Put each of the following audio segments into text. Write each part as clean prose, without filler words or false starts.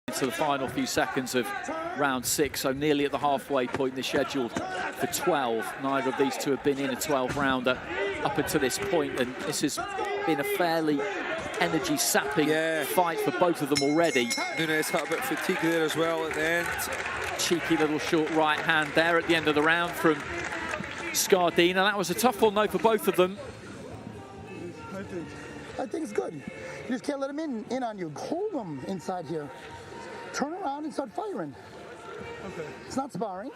into the final few seconds of round 6, so nearly at the halfway point. They're scheduled for 12. Neither of these two have been in a 12-rounder up until this point, and this has been a fairly energy-sapping fight for both of them already. Nunez had a bit of fatigue there as well at the end. Cheeky little short right hand there at the end of the round from Scardina. That was a tough one, though, for both of them. I think it's good. You just can't let him in on you. Hold him inside here. Turn around and start firing. Okay. It's not sparring.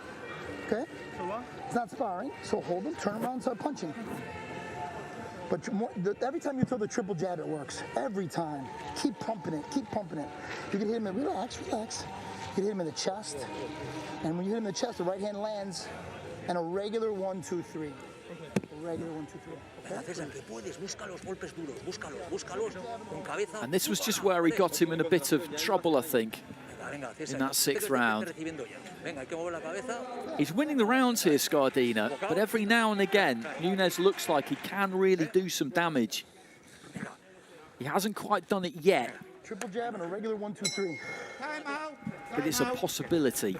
Okay? So what? It's not sparring. So hold him, turn around and start punching. But every time you throw the triple jab, it works. Every time. Keep pumping it. Keep pumping it. You can hit him in, relax. You can hit him in the chest. And when you hit him in the chest, the right hand lands and a regular 1, 2, 3. Okay. A regular 1, 2, 3. And this was just where he got him in a bit of trouble, I think, in that 6th round. He's winning the rounds here, Scardina, but every now and again, Nunez looks like he can really do some damage. He hasn't quite done it yet. Triple jab and a regular 1, 2, 3. But it's a possibility.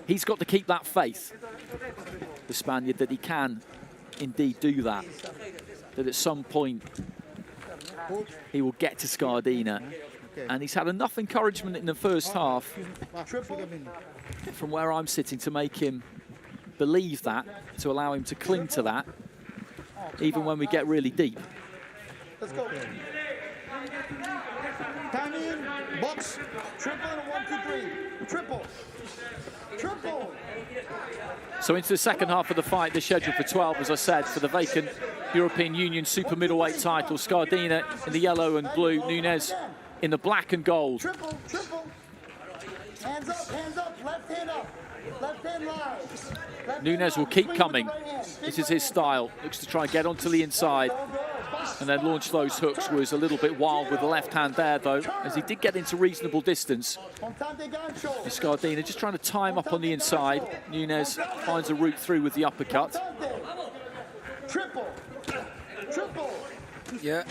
He's got to keep that faith, the Spaniard, that he can indeed do that. That at some point he will get to Scardina. And he's had enough encouragement in the first half from where I'm sitting to make him believe that, to allow him to cling to that, even when we get really deep. Let's go. Time in, box, triple and a 1, 2, 3. Triple. Triple. So into the second half of the fight, they're scheduled for 12, as I said, for the vacant European Union super middleweight title. Scardina in the yellow and blue, Nunez in the black and gold. Triple, triple. Hands up, left hand up. Left hand live. Nunez will keep coming. This is his style. Looks to try and get onto the inside and then launch those hooks. Was a little bit wild with the left hand there, though, as he did get into reasonable distance. Scardina just trying to tie him up on the inside. Nunez finds a route through with the uppercut. Triple. Triple. Yeah,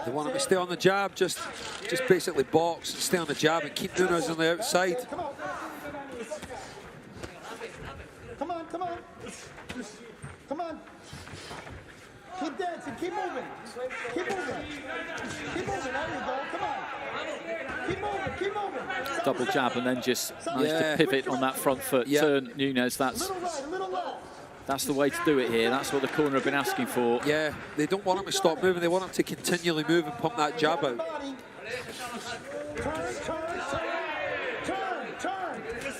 they want him to stay on the jab, just basically box, stay on the jab and keep Nunez on the outside. Come on. Come on. Keep dancing, keep moving. Keep moving. Keep moving, there you go, come on. Keep moving. Double jab and then just managed to pivot on that front foot. Turn Nunez, that's the way to do it here. That's what the corner have been asking for. Yeah, they don't want him to stop moving. They want him to continually move and pump that jab out.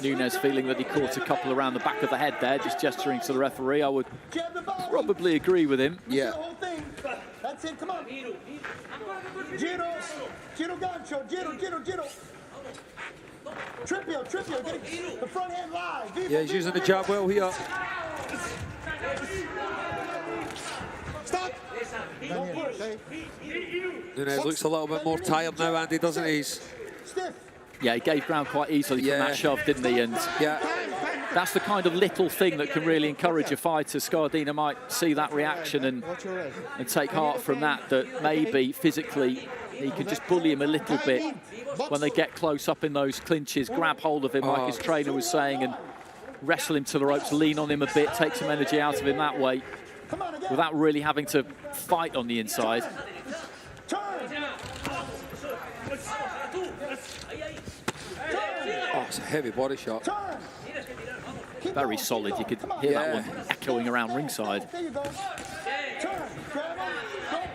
Nunez feeling that he caught a couple around the back of the head there, just gesturing to the referee. I would probably agree with him. Yeah. That's it, come on. Giro gancho, giro. Tripio, get the front hand live. Yeah, he's using the jab well here. Stop. Nunez looks a little bit more tired now, Andy, doesn't he? Stiff. Yeah, he gave ground quite easily from that shove, didn't he? And that's the kind of little thing that can really encourage a fighter. Scardina might see that reaction and take heart from that, that maybe physically he can just bully him a little bit when they get close up in those clinches, grab hold of him like his trainer was saying and wrestle him to the ropes, lean on him a bit, take some energy out of him that way without really having to fight on the inside. Oh, it's a heavy body shot. Very solid. You could hear that one echoing around ringside.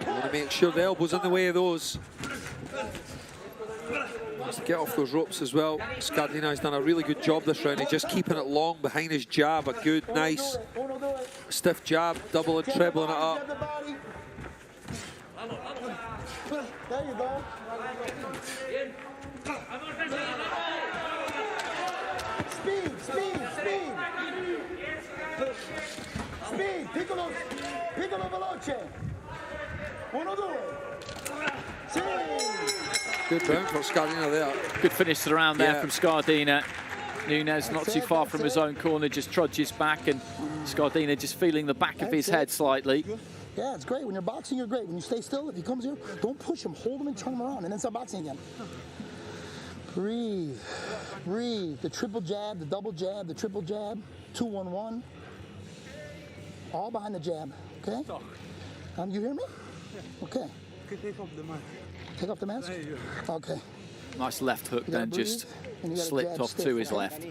Want to make sure the elbow's in the way of those. Wants to get off those ropes as well. Scardina has done a really good job this round. He's just keeping it long behind his jab. A good, nice, stiff jab, double and trebling it up. There you go. Speed. Piccolo veloce. 1, 2. Good round for Scardina there. Good finish to the round there from Scardina. Nunez not too far from his own corner, just trudges back, and Scardina just feeling the back of his head slightly. Yeah, it's great. When you're boxing, you're great. When you stay still, if he comes here, don't push him. Hold him and turn him around, and then start boxing again. Breathe. Breathe. The triple jab, the double jab, the triple jab. 2-1-1. All behind the jab. Okay? You hear me? Okay. Take off the mask. Take off the mask? Okay. Nice left hook then, just slipped off to his left.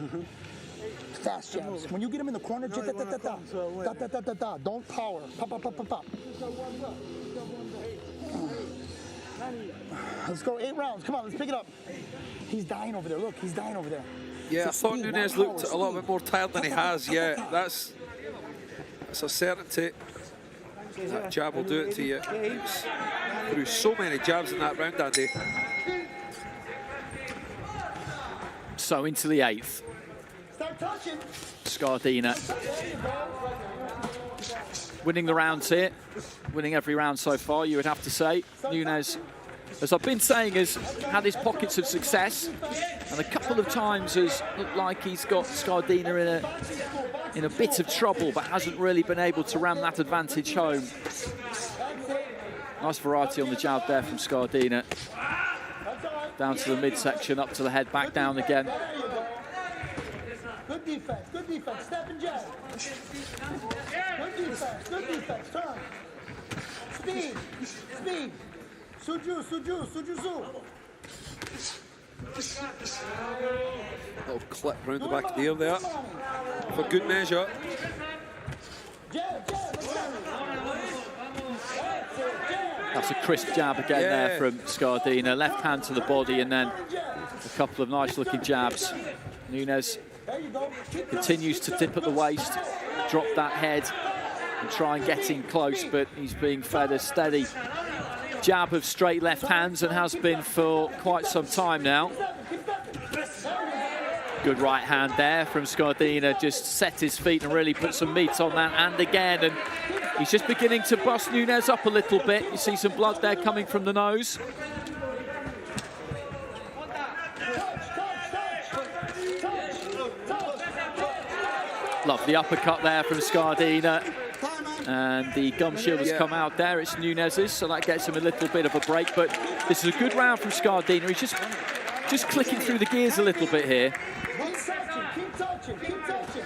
Fast jabs. When you get him in the corner, don't power. Pop, pop, pop, pop, pop. Let's go 8 rounds. Come on, let's pick it up. He's dying over there. Look, he's dying over there. Yeah, I thought Nunez looked a little bit more tired than he has. Yeah, that's a certainty. That jab will do it to you. He's threw so many jabs in that round, Andy. So into the 8th. Scardina winning the rounds here, winning every round so far, you would have to say. Nunez, as I've been saying, has had his pockets of success, and a couple of times has looked like he's got Scardina in a bit of trouble, but hasn't really been able to ram that advantage home. Nice variety on the jab there from Scardina. Down to the midsection, up to the head, back down again. Good defense, good defense. Step and jab. Good defense, good defense. Turn. Speed, speed. Suju, suju, suju, su. Little clip round the back of the ear there. For good measure. Jab, jab, That's a crisp jab again there from Scardina. Left hand to the body and then a couple of nice looking jabs. Nunez continues to dip at the waist, drop that head and try and get in close, but he's being fed a steady jab of straight left hands and has been for quite some time now. Good right hand there from Scardina, just set his feet and really put some meat on that hand again, and he's just beginning to bust Nunez up a little bit. You see some blood there coming from the nose. Love the uppercut there from Scardina. And the gum shield has come out there. It's Nunez's, so that gets him a little bit of a break. But this is a good round from Scardina. He's just clicking through the gears a little bit here. Keep touching, keep touching.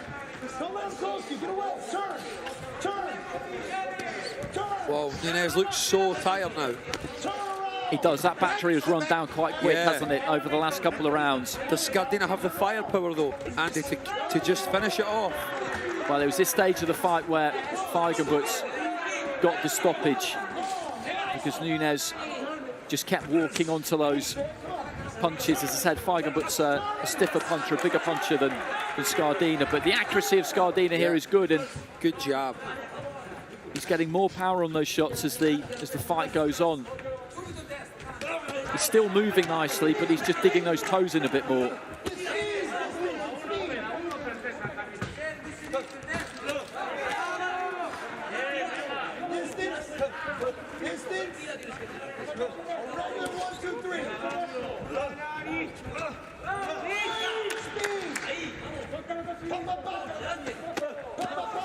Don't let him close you. Get away. Turn, turn, turn. Well, Nunez looks so tired now. He does. That battery has run down quite quick, hasn't it, over the last couple of rounds. Does Scardina have the firepower, though, Andy, to just finish it off? Well, there was this stage of the fight where Feigenbutz got the stoppage because Nunez just kept walking onto those punches. As I said, Feigenbutz a stiffer puncher, a bigger puncher than Scardina, but the accuracy of Scardina here is good, and good jab. He's getting more power on those shots as the fight goes on. He's still moving nicely, but he's just digging those toes in a bit more.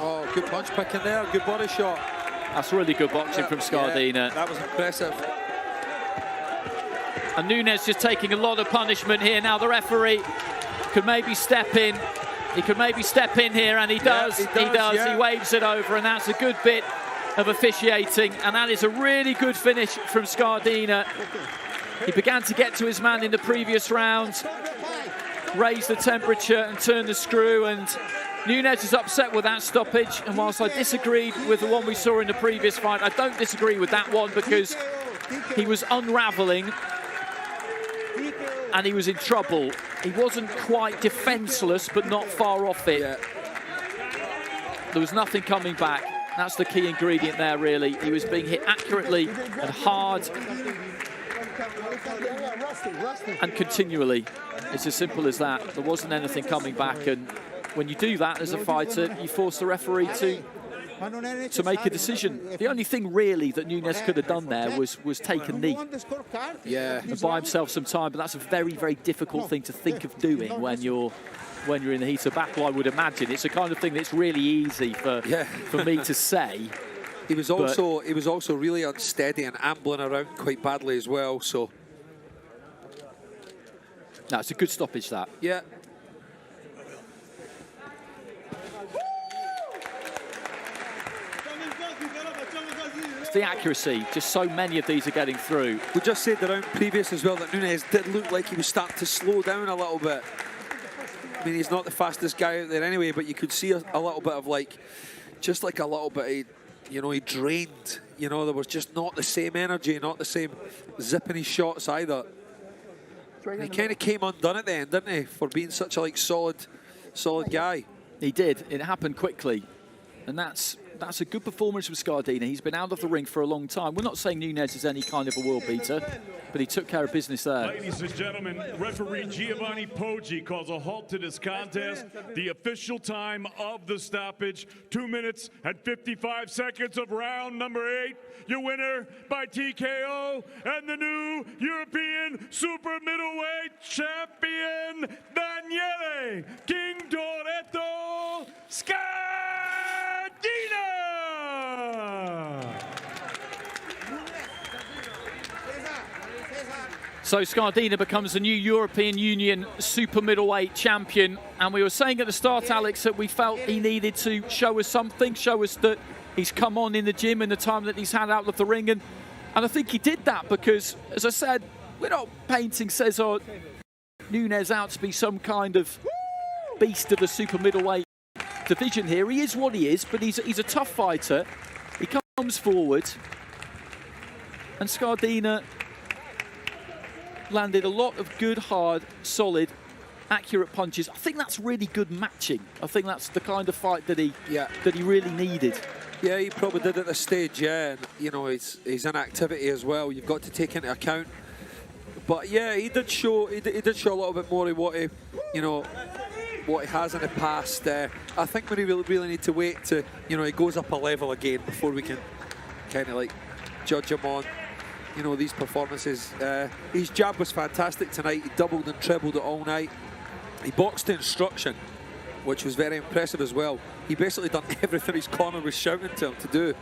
Oh, good punch picking there, good body shot. That's really good boxing from Scardina. Yeah, that was impressive. And Nunez just taking a lot of punishment here. Now the referee could maybe step in. He could maybe step in here, and he does. He does. Yeah. He waves it over, and that's a good bit of officiating. And that is a really good finish from Scardina. He began to get to his man in the previous round, raised the temperature and turned the screw, and Nunez is upset with that stoppage. And whilst I disagreed with the one we saw in the previous fight, I don't disagree with that one because he was unraveling and he was in trouble. He wasn't quite defenseless, but not far off it. Yeah. There was nothing coming back. That's the key ingredient there, really. He was being hit accurately and hard and continually. It's as simple as that. There wasn't anything coming back, and when you do that as a fighter, you force the referee to make a decision. The only thing really that Nunez could have done there was take a knee. Yeah. And buy himself some time, but that's a very, very difficult thing to think of doing when you're in the heat of battle, I would imagine. It's the kind of thing that's really easy for me to say, He was also really unsteady and ambling around quite badly as well. So no, it's a good stoppage, that. Yeah. It's the accuracy. Just so many of these are getting through. We just said the round previous as well that Nunez did look like he was starting to slow down a little bit. I mean, he's not the fastest guy out there anyway, but you could see a little bit of just like a little bit of, you know, he drained. You know, there was just not the same energy, not the same zip in his shots either. And he kind of came undone at the end, didn't he, for being such a solid guy. He did. It happened quickly, and that's a good performance from Scardina. He's been out of the ring for a long time. We're not saying Nunez is any kind of a world beater, but he took care of business there. Ladies and gentlemen, referee Giovanni Poggi calls a halt to this contest. The official time of the stoppage, 2 minutes and 55 seconds of round number 8. Your winner by TKO and the new European super middleweight champion, Daniele King Toretto Scardina! So Scardina becomes the new European Union super middleweight champion, and we were saying at the start, Alex, that we felt he needed to show us something, show us that he's come on in the gym in the time that he's had out of the ring, and I think he did that because, as I said, we're not painting Cesar Nunez out to be some kind of beast of the super middleweight division here. He is what he is, but he's a tough fighter. He comes forward, and Scardina landed a lot of good, hard, solid, accurate punches. I think that's really good matching. I think that's the kind of fight that he really needed. Yeah, he probably did at this stage. Yeah, and, you know, his inactivity as well. You've got to take into account. But yeah, he did show a little bit more of what he, you know, what he has in the past. I think we really need to wait to, you know, he goes up a level again before we can kind of judge him on, you know, these performances. His jab was fantastic tonight. He doubled and trebled it all night. He boxed to instruction, which was very impressive as well. He basically done everything his corner was shouting to him to do.